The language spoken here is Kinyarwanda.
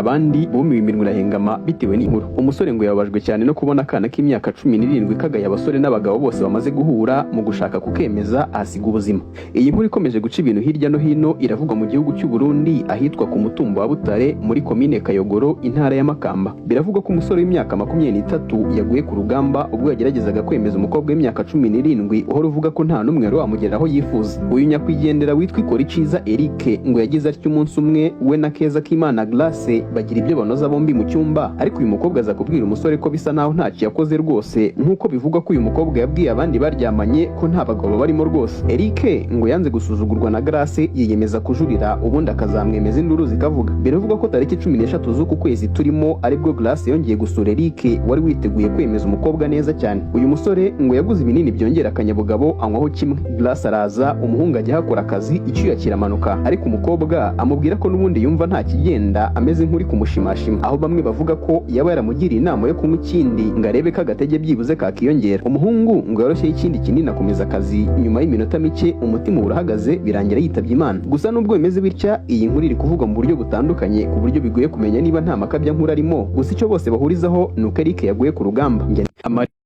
abandi bumiwe iminwa irahengama bitewe n'inkuru. Umusore ngo yababajwe cyane no kubona akana k'imyaka 17 kagaye abasore n'abagabo bose bamaze guhura mu gushaka kukemeza ahasiga ubuzima. Iyi nkuru ikomeje guca ibintu hirya no hino iravugwa mu gihugu cy'u Burundi ahitwa ku mutumba wa Butare muri komine Kayogoro intara ya Makamba. Biravugwa ko umusore w'imyaka 23 yaguye ku rugamba ubwo yageragezaga kwemeza umukobwa w'imyaka 17 uhora uvuga ko nta numwe wamugeraho yifuza. Uyu nyakwigendera witwa Ikorikiza Eric ngo yagize atyo umunsi umwe we na Keza Kimana Glace bagira ibyo banoza bombi mu cyumba, ariko uyu mukobwa aza kubwira umusore ko bisa naho ntacyo yakoze rwose, nkuko bivugwa ko uyu mukobwa yabwiye abandi baryamanye ko nta bagabo barimo rwose. Eric ngo yanze gusuzugurwa na Grace yiyemeza kujurira ubundi akazamwemeza induru zikavuga. Biravugwa ko tariki 13 z'uku kwezi turimo aribwo Grace yongeye gusura Eric wari witeguye kwemeza umukobwa neza cyane. Uyu musore ngo yaguze ibinini byongera akanyabugabo anywaho kimwe. Grace araza umuhungu ajya hakora akazi icyuya kiramanuka, ariko umukobwa amubwira ko n'ubundi yumva nta kigenda ameze nk'uri kumushimashima, aho bamwe bavuga ko yaba yaramugiriye inama yo kunywa ikindi ngo arebe ko agatege byibuze kakiyongera. Umuhungu ngo yoroshye ikindi kinini akomeza akazi, nyuma y'iminota mike umutima urahagaze birangira yitabye Imana. Gusa nubwo bimeze bitya iyi nkuru iri kuvugwa mu buryo butandukanye ku buryo bigoye kumenya niba nta makabya nkuru arimo, gusa icyo bose bahurizaho ni uko Eric yaguye ku rugamba.